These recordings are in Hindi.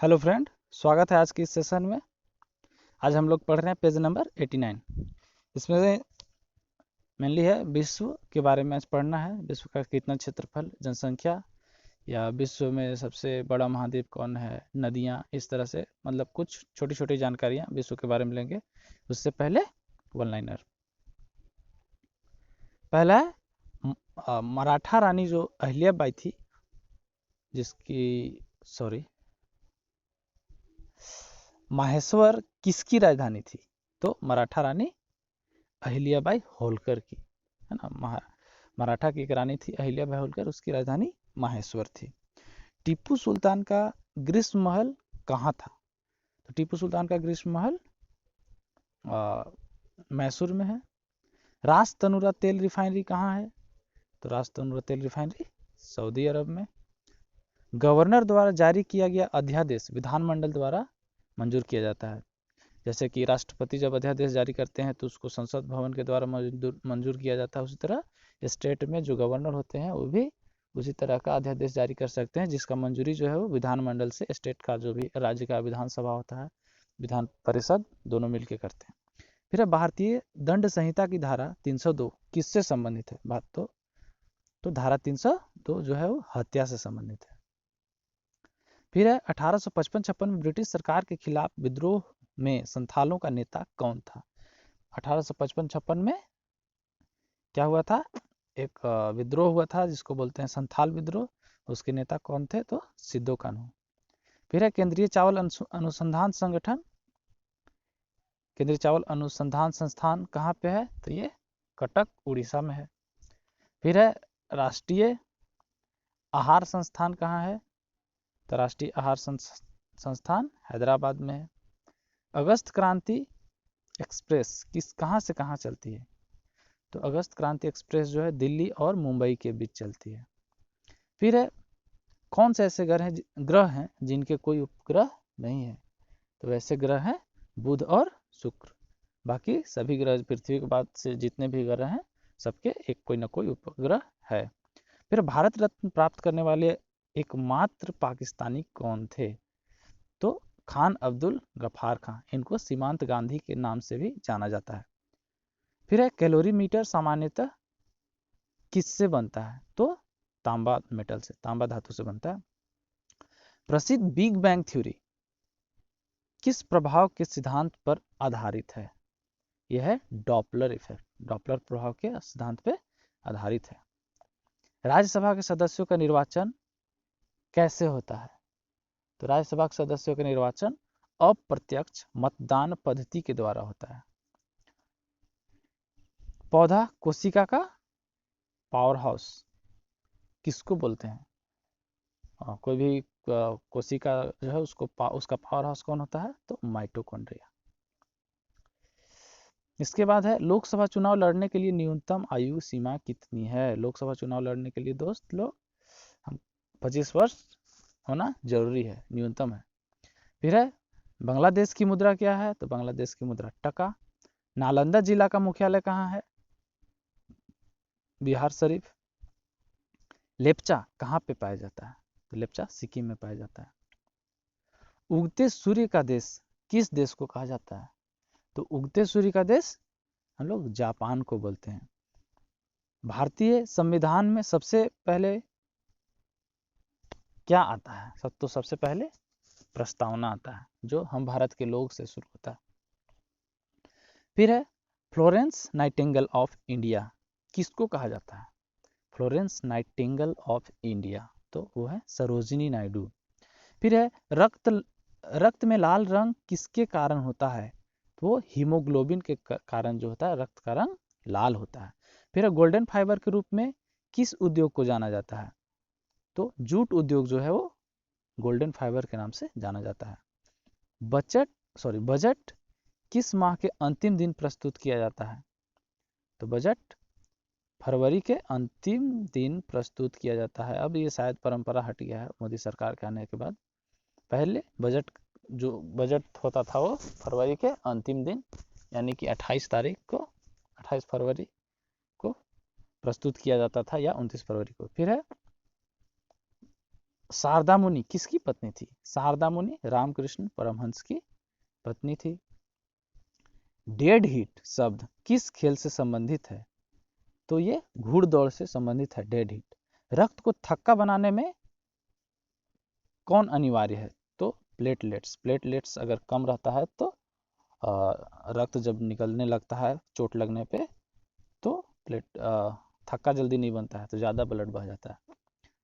हेलो फ्रेंड, स्वागत है आज की इस सेशन में। आज हम लोग पढ़ रहे हैं पेज नंबर 89। इसमें मेनली है विश्व के बारे में आज पढ़ना है। विश्व का कितना क्षेत्रफल, जनसंख्या, या विश्व में सबसे बड़ा महाद्वीप कौन है, नदियाँ, इस तरह से मतलब कुछ छोटी छोटी जानकारियाँ विश्व के बारे में लेंगे। उससे पहले वन लाइनर। पहला है मराठा रानी जो अहिल्याबाई थी, जिसकी सॉरी माहेश्वर किसकी राजधानी थी? तो मराठा रानी अहिल्याबाई होलकर की, है ना। मराठा की एक रानी थी अहिल्याबाई होलकर, उसकी राजधानी माहेश्वर थी। टीपू सुल्तान का ग्रीष्म महल कहाँ था? तो टीपू सुल्तान का ग्रीष्म महल मैसूर में है। रास तनुरा तेल रिफाइनरी कहाँ है? तो रास तनुरा तेल रिफाइनरी सऊदी अरब में। गवर्नर द्वारा जारी किया गया अध्यादेश विधानमंडल द्वारा मंजूर किया जाता है। जैसे कि राष्ट्रपति जब अध्यादेश जारी करते हैं तो उसको संसद भवन के द्वारा मंजूर किया जाता है। उसी तरह स्टेट में जो गवर्नर होते हैं वो भी उसी तरह का अध्यादेश जारी कर सकते हैं, जिसका मंजूरी जो है वो विधानमंडल से, स्टेट का जो भी राज्य का विधानसभा होता है, विधान परिषद, दोनों मिलकर करते हैं। फिर है भारतीय दंड संहिता की धारा 302 किससे संबंधित है? बात तो धारा 302 जो है वो हत्या से संबंधित है। फिर है 1855-56 में ब्रिटिश सरकार के खिलाफ विद्रोह में संथालों का नेता कौन था? 1855-56 में क्या हुआ था? एक विद्रोह हुआ था जिसको बोलते हैं संथाल विद्रोह। उसके नेता कौन थे? तो सिद्धो कान्हू। फिर है केंद्रीय चावल अनुसंधान संगठन, केंद्रीय चावल अनुसंधान संस्थान कहाँ पे है? तो ये कटक उड़ीसा में है। फिर है राष्ट्रीय आहार संस्थान कहाँ है? तो राष्ट्रीय आहार संस्थान हैदराबाद में है। अगस्त क्रांति एक्सप्रेस कहाँ से कहाँ चलती है? तो अगस्त क्रांति एक्सप्रेस जो है दिल्ली और मुंबई के बीच चलती है। फिर है कौन से ऐसे ग्रह हैं जिनके कोई उपग्रह नहीं है? तो वैसे ग्रह हैं बुध और शुक्र। बाकी सभी ग्रह, पृथ्वी के बाद से जितने भी ग्रह हैं, सबके एक कोई ना कोई उपग्रह है। फिर भारत रत्न प्राप्त करने वाले एकमात्र पाकिस्तानी कौन थे? तो खान अब्दुल गफार खान। इनको सीमांत गांधी के नाम से भी जाना जाता है। फिर है कैलोरीमीटर सामान्यतः किससे बनता है? तो तांबा मेटल से, तांबा धातु से बनता है। प्रसिद्ध बिग बैंग थ्योरी किस प्रभाव के सिद्धांत पर आधारित है? यह है डॉपलर इफेक्ट, डॉपलर प्रभाव के सिद्धांत पर आधारित है। राज्यसभा के सदस्यों का निर्वाचन कैसे होता है? तो राज्यसभा के सदस्यों का निर्वाचन अप्रत्यक्ष मतदान पद्धति के द्वारा होता है। पौधा कोशिका का पावर हाउस किसको बोलते हैं? कोई भी कोशिका जो है उसका पावर हाउस कौन होता है? तो माइटोकॉन्ड्रिया। इसके बाद है लोकसभा चुनाव लड़ने के लिए न्यूनतम आयु सीमा कितनी है? लोकसभा चुनाव लड़ने के लिए दोस्त लोग हम 25 वर्ष होना जरूरी है, न्यूनतम है। फिर है बांग्लादेश की मुद्रा क्या है? तो बांग्लादेश की मुद्रा टका। नालंदा जिला का मुख्यालय कहाँ है? बिहार शरीफ। लेप्चा कहाँ पे पाया जाता है? तो लेप्चा सिक्किम में पाया जाता है। उगते सूर्य का देश किस देश को कहा जाता है? तो उगते सूर्य का देश हम लोग जापान को बोलते हैं। भारतीय संविधान में सबसे पहले क्या आता है? सबसे पहले प्रस्तावना आता है, जो हम भारत के लोग से शुरू होता है। फिर है फ्लोरेंस नाइटिंगेल ऑफ इंडिया किसको कहा जाता है? फ्लोरेंस नाइटिंगेल ऑफ इंडिया तो वो है सरोजिनी नायडू। फिर है रक्त में लाल रंग किसके कारण होता है? तो वो हीमोग्लोबिन के कारण जो होता है, रक्त का रंग लाल होता है। फिर गोल्डन फाइबर के रूप में किस उद्योग को जाना जाता है? तो जूट उद्योग जो है वो गोल्डन फाइबर के नाम से जाना जाता है। बजट किस माह के अंतिम दिन प्रस्तुत किया जाता है? तो बजट फरवरी के अंतिम दिन प्रस्तुत किया जाता है। अब ये शायद परंपरा हट गया है मोदी सरकार के आने के बाद। पहले बजट होता था वो फरवरी के अंतिम दिन, यानी कि 28 फरवरी को प्रस्तुत किया जाता था, या 29 फरवरी को। फिर है शारदा मुनि किसकी पत्नी थी? शारदा मुनि रामकृष्ण परमहंस की पत्नी थी। डेड हीट शब्द किस खेल से संबंधित है? तो ये घुड़दौड़ से संबंधित है डेड हीट। रक्त को थक्का बनाने में कौन अनिवार्य है? तो प्लेटलेट्स। प्लेटलेट्स अगर कम रहता है तो रक्त जब निकलने लगता है चोट लगने पे तो थक्का जल्दी नहीं बनता है, तो ज़्यादा ब्लड बह जाता है।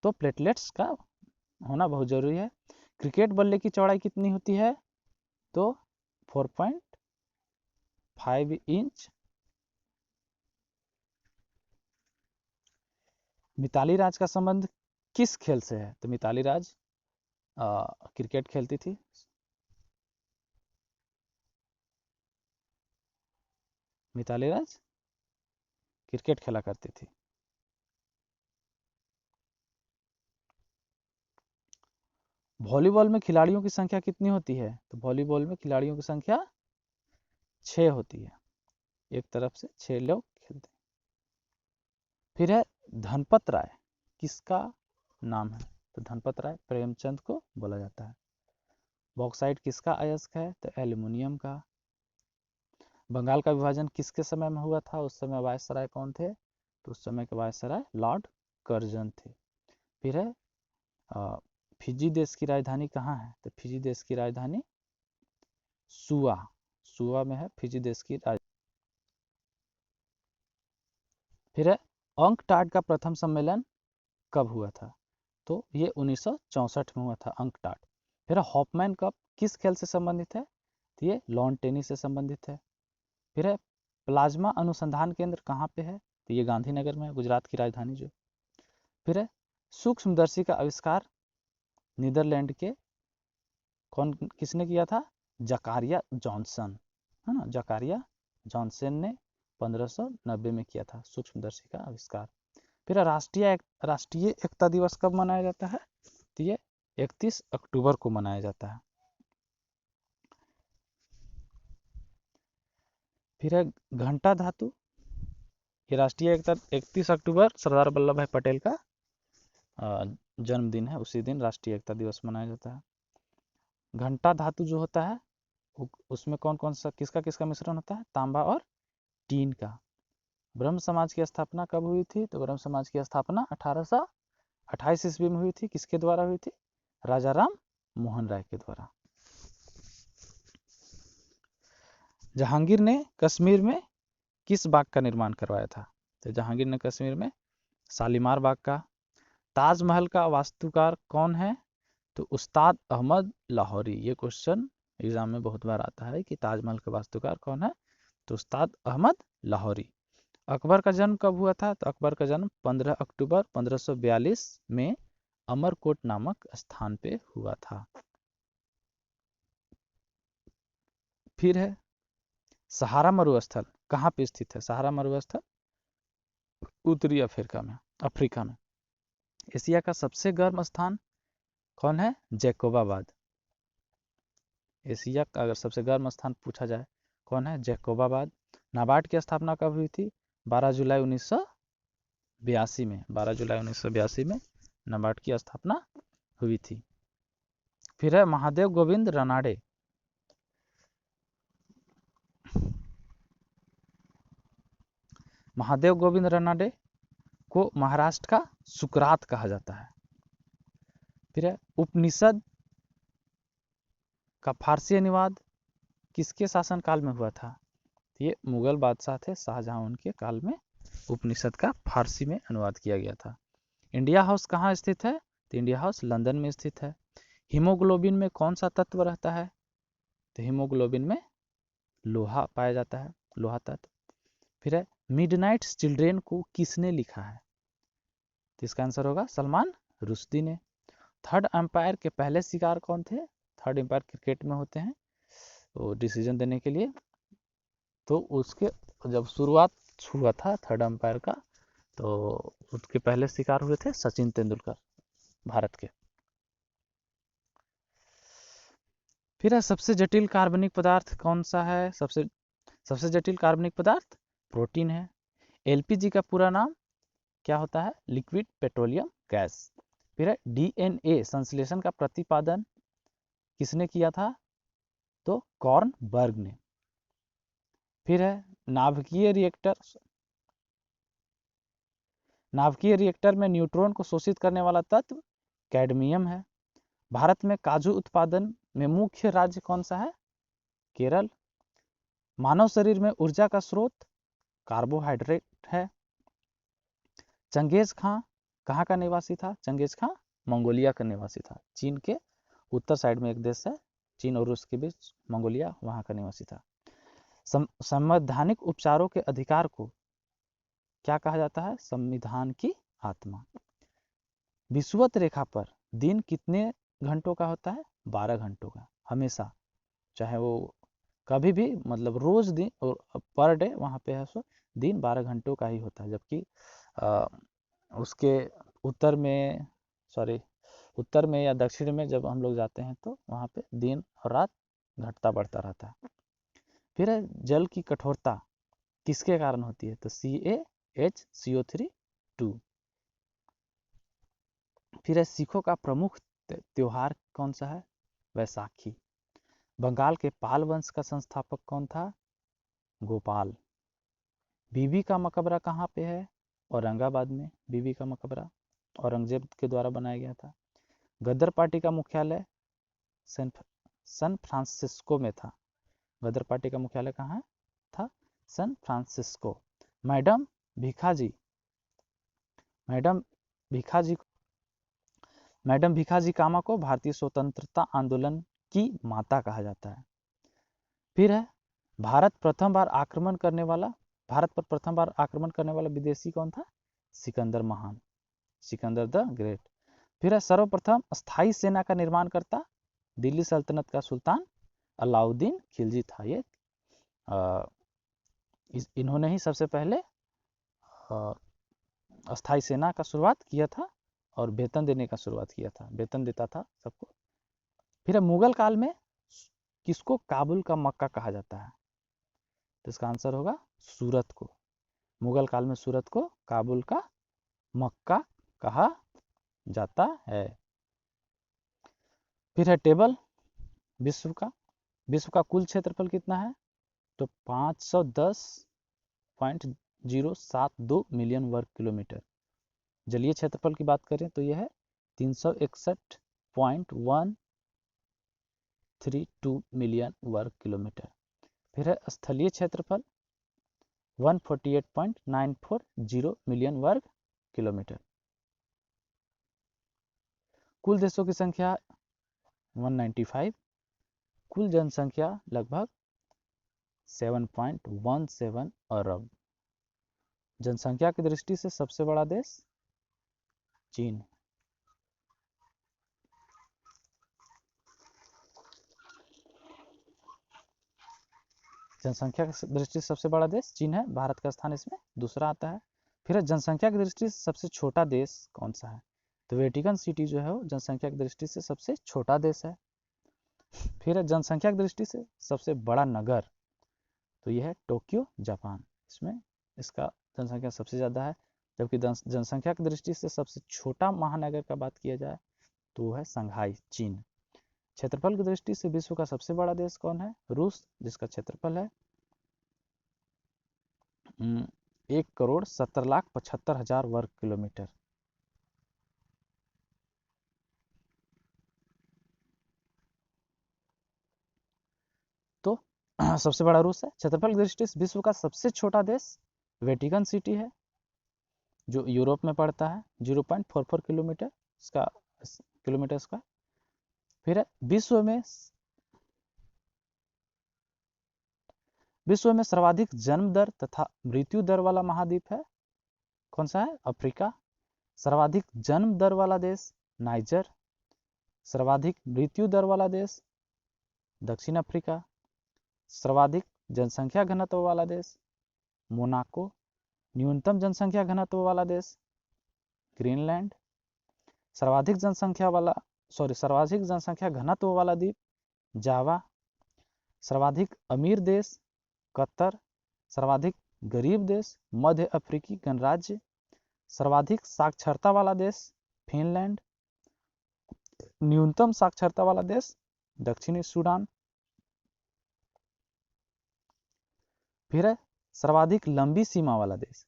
तो प्लेटलेट्स का होना बहुत ज़रूरी है। क्रिकेट बल्ले की चौड़ाई कितनी होती है? तो 4.5 इंच। मिताली राज का संबंध किस खेल से है? तो मिताली राज क्रिकेट खेलती थी। मिताली राज क्रिकेट खेला करती थी। वॉलीबॉल में खिलाड़ियों की संख्या कितनी होती है? तो वॉलीबॉल में खिलाड़ियों की संख्या 6 होती है। एक तरफ से 6 लोग खेलते हैं। फिर है धनपत राय किसका नाम है? तो धनपत राय प्रेमचंद को बोला जाता है। बॉक्साइट किसका अयस्क है? तो एल्युमिनियम का। बंगाल का विभाजन किसके समय में हुआ था? उस समय वायसराय कौन थे? तो उस समय के वायसराय लॉर्ड कर्जन थे। फिर है फिजी देश की राजधानी कहाँ है? तो फिजी देश की राजधानी सुआ। सुआ में है फिजी देश की राजधानी। फिर है अंकटाड का प्रथम सम्मेलन कब हुआ था? तो ये 1964 में हुआ था अंकटाड। फिर हॉफमैन कप किस खेल से संबंधित है? तो ये लॉन टेनिस से संबंधित है। फिर है प्लाज्मा अनुसंधान केंद्र कहाँ पे है? तो ये गांधीनगर में है, गुजरात की राजधानी जो। फिर है सूक्ष्मदर्शी का आविष्कार नीदरलैंड के किसने किया था? जकारिया जॉनसन, है ना। जकारिया जॉनसन ने 1590 में किया था सूक्ष्मदर्शी का आविष्कार। फिर राष्ट्रीय एकता दिवस कब मनाया जाता है? तो ये 31 अक्टूबर को मनाया जाता है। फिर है घंटा धातु। ये राष्ट्रीय एकता 31 अक्टूबर सरदार वल्लभ भाई पटेल का जन्मदिन है, उसी दिन राष्ट्रीय एकता दिवस मनाया जाता है। घंटा धातु जो होता है उसमें कौन कौन सा किसका किसका मिश्रण होता है? तांबा और टीन का। ब्रह्म समाज की स्थापना कब हुई थी? तो ब्रह्म समाज की स्थापना 1828 ईस्वी में हुई थी। किसके द्वारा हुई थी? राजा राम मोहन राय के द्वारा। जहांगीर ने कश्मीर में किस बाग का निर्माण करवाया था? तो जहांगीर ने कश्मीर में शालीमार बाग का। ताजमहल का वास्तुकार कौन है? तो उस्ताद अहमद लाहौरी। ये क्वेश्चन एग्जाम में बहुत बार आता है कि ताजमहल का वास्तुकार कौन है? तो उस्ताद अहमद लाहौरी। अकबर का जन्म कब हुआ था? तो अकबर का जन्म 15 अक्टूबर 1542 में अमरकोट नामक स्थान पे हुआ था। फिर है सहारा मरुस्थल कहाँ पे स्थित है? सहारा मरुस्थल उत्तरी अफ्रीका में। एशिया का सबसे गर्म स्थान कौन है? जैकोबाबाद। एशिया का अगर सबसे गर्म स्थान पूछा जाए कौन है? जैकोबाबाद। नाबार्ड की स्थापना कब हुई थी? 12 जुलाई 1982 में। 12 जुलाई 1982 में नाबार्ड की स्थापना हुई थी। फिर है महादेव गोविंद रनाडे। महादेव गोविंद रनाडे को महाराष्ट्र का सुकरात कहा जाता है। फिर है उपनिषद का फारसी अनुवाद किसके शासनकाल में हुआ था? ये मुगल बादशाह थे शाहजहां, उनके काल में उपनिषद का फारसी में अनुवाद किया गया था। इंडिया हाउस कहाँ स्थित है? तो इंडिया हाउस लंदन में स्थित है। हीमोग्लोबिन में कौन सा तत्व रहता है? तो हीमोग्लोबिन में लोहा पाया जाता है, लोहा तत्व। फिर है मिडनाइट चिल्ड्रेन को किसने लिखा है? तो इसका आंसर होगा सलमान रुश्दी ने। थर्ड अंपायर के पहले शिकार कौन थे? थर्ड अंपायर क्रिकेट में होते हैं वो डिसीजन देने के लिए। तो उसके जब शुरुआत हुआ था थर्ड अंपायर का तो उसके पहले शिकार हुए थे सचिन तेंदुलकर भारत के। फिर है सबसे जटिल कार्बनिक पदार्थ कौन सा है? सबसे जटिल कार्बनिक पदार्थ प्रोटीन है। एलपीजी का पूरा नाम क्या होता है? Liquid petroleum gas. फिर है डीएनए संश्लेषण का प्रतिपादन किसने किया था? तो कॉर्नबर्ग ने। फिर है नाभिकीय रिएक्टर में न्यूट्रॉन को शोषित करने वाला तत्व कैडमियम है। भारत में काजू उत्पादन में मुख्य राज्य कौन सा है? केरल। मानव शरीर में ऊर्जा का स्रोत कार्बोहाइड्रेट है। चंगेज खां कहाँ का निवासी था? चंगेज खां मंगोलिया का निवासी था। चीन के उत्तर साइड में एक देश है, चीन और रूस के बीच, मंगोलिया, वहां का निवासी था। संवैधानिक उपचारों के अधिकार को क्या कहा जाता है? संविधान की आत्मा। विषुवत रेखा पर दिन कितने घंटों का होता है? 12 घंटों का, हमेशा, चाहे वो कभी भी, मतलब रोज दिन और पर डे वहाँ पे है सो दिन 12 घंटों का ही होता है। जबकि उसके उत्तर में या दक्षिण में जब हम लोग जाते हैं तो वहाँ पे दिन और रात घटता बढ़ता रहता है। फिर है जल की कठोरता किसके कारण होती है? तो CaHCO3 फिर है सिखों का प्रमुख त्योहार कौन सा है? वैसाखी। बंगाल के पाल वंश का संस्थापक कौन था? गोपाल। बीबी का मकबरा कहाँ पे है? औरंगाबाद में बीबी का मकबरा औरंगजेब के द्वारा बनाया गया था। गदर पार्टी का मुख्यालय सैन फ्रांसिस्को में था। गदर पार्टी का मुख्यालय कहाँ था? San Francisco. Madam Bhikaji Cama को भारतीय स्वतंत्रता आंदोलन की माता कहा जाता है। फिर है भारत पर प्रथम बार आक्रमण करने वाला विदेशी कौन था? सिकंदर महान, सिकंदर द ग्रेट। फिर है सर्वप्रथम स्थायी सेना का निर्माण करता दिल्ली सल्तनत का सुल्तान अलाउद्दीन खिलजी था। ये इन्होंने ही सबसे पहले अस्थायी सेना का शुरुआत किया था और वेतन देने का शुरुआत किया था, वेतन देता था सबको। फिर मुगल काल में किसको काबुल का मक्का कहा जाता है? तो इसका आंसर होगा सूरत को। मुगल काल में सूरत को काबुल का मक्का कहा जाता है। फिर है टेबल विश्व का कुल क्षेत्रफल कितना है? तो 510.072 मिलियन वर्ग किलोमीटर। जलीय क्षेत्रफल की बात करें तो यह है 361.132 मिलियन वर्ग किलोमीटर। फिर है स्थलीय क्षेत्रफल 148.940 मिलियन वर्ग किलोमीटर। कुल देशों की संख्या 195, कुल जनसंख्या लगभग 7.17 अरब। जनसंख्या की दृष्टि से सबसे बड़ा देश चीन। जनसंख्या की दृष्टि से सबसे बड़ा देश चीन है, भारत का स्थान इसमें दूसरा आता है। फिर जनसंख्या की दृष्टि से सबसे छोटा देश कौन सा है? तो वेटिकन सिटी जो है वो जनसंख्या की दृष्टि से सबसे छोटा देश है। फिर जनसंख्या की दृष्टि से सबसे बड़ा नगर, तो यह है टोक्यो जापान, इसमें इसका जनसंख्या सबसे ज़्यादा है। जबकि जनसंख्या की दृष्टि से सबसे छोटा महानगर का बात किया जाए तो वो है संघाई चीन। क्षेत्रफल की दृष्टि से विश्व का सबसे बड़ा देश कौन है? रूस, जिसका क्षेत्रफल है 1,70,75,000 वर्ग किलोमीटर। तो सबसे बड़ा रूस है। क्षेत्रफल की दृष्टि से विश्व का सबसे छोटा देश वेटिकन सिटी है, जो यूरोप में पड़ता है, 0.44 किलोमीटर का। फिर विश्व में सर्वाधिक जन्म दर तथा मृत्यु दर वाला महाद्वीप है कौन सा है? अफ्रीका। सर्वाधिक जन्म दर वाला देश नाइजर। सर्वाधिक मृत्यु दर वाला देश दक्षिण अफ्रीका। सर्वाधिक जनसंख्या घनत्व वाला देश मोनाको। न्यूनतम जनसंख्या घनत्व वाला देश ग्रीनलैंड। सर्वाधिक जनसंख्या घनत्व वाला द्वीप जावा। सर्वाधिक अमीर देश कतर। सर्वाधिक गरीब देश मध्य अफ्रीकी गणराज्य। सर्वाधिक साक्षरता वाला देश फिनलैंड। न्यूनतम साक्षरता वाला देश दक्षिणी सूडान। फिर है सर्वाधिक लंबी सीमा वाला देश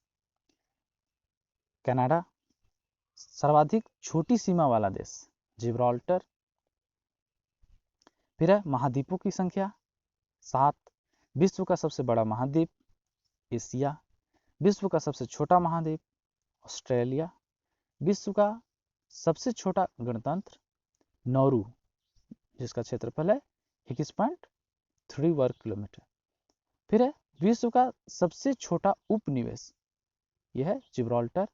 कनाडा। सर्वाधिक छोटी सीमा वाला देश जिब्राल्टर। फिर है महाद्वीपों की संख्या 7। विश्व का सबसे बड़ा महाद्वीप एशिया। विश्व का सबसे छोटा महाद्वीप ऑस्ट्रेलिया। विश्व का सबसे छोटा गणतंत्र नौरू, जिसका क्षेत्रफल है 21.3 वर्ग किलोमीटर। फिर है विश्व का सबसे छोटा उपनिवेश, यह है जिब्राल्टर।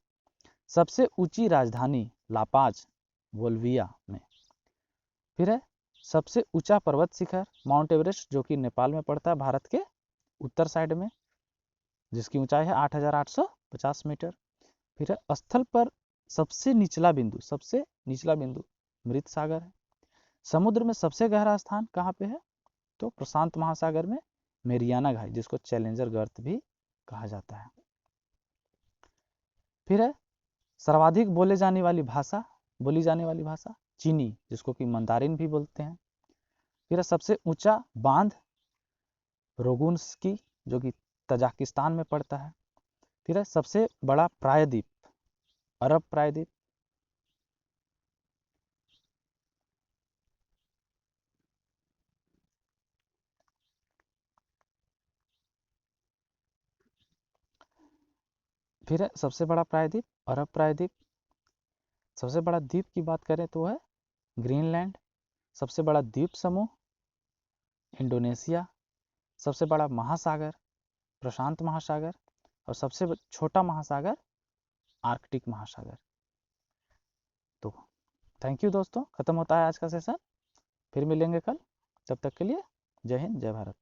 सबसे ऊंची राजधानी लापाज बोल्विया में। फिर है सबसे ऊंचा पर्वत शिखर माउंट एवरेस्ट, जो कि नेपाल में पड़ता है, भारत के उत्तर साइड में, जिसकी ऊंचाई है 8,850 मीटर। फिर है स्थल पर सबसे निचला बिंदु मृत सागर है। समुद्र में सबसे गहरा स्थान कहाँ पे है? तो प्रशांत महासागर में मेरियाना घाई, जिसको चैलेंजर गर्त भी कहा जाता है। फिर है सर्वाधिक बोली जाने वाली भाषा चीनी, जिसको कि मंदारिन भी बोलते हैं। फिर है सबसे ऊंचा बांध रोगुन्स्की, जो कि तजाकिस्तान में पड़ता है। फिर है सबसे बड़ा प्रायद्वीप अरब प्रायद्वीप। फिर है सबसे बड़ा प्रायद्वीप अरब प्रायद्वीप। सबसे बड़ा द्वीप की बात करें तो है ग्रीनलैंड। सबसे बड़ा द्वीप समूह इंडोनेशिया। सबसे बड़ा महासागर प्रशांत महासागर। और सबसे छोटा महासागर आर्कटिक महासागर। तो थैंक यू दोस्तों, खत्म होता है आज का सेशन। फिर मिलेंगे कल, तब तक के लिए जय हिंद जय भारत।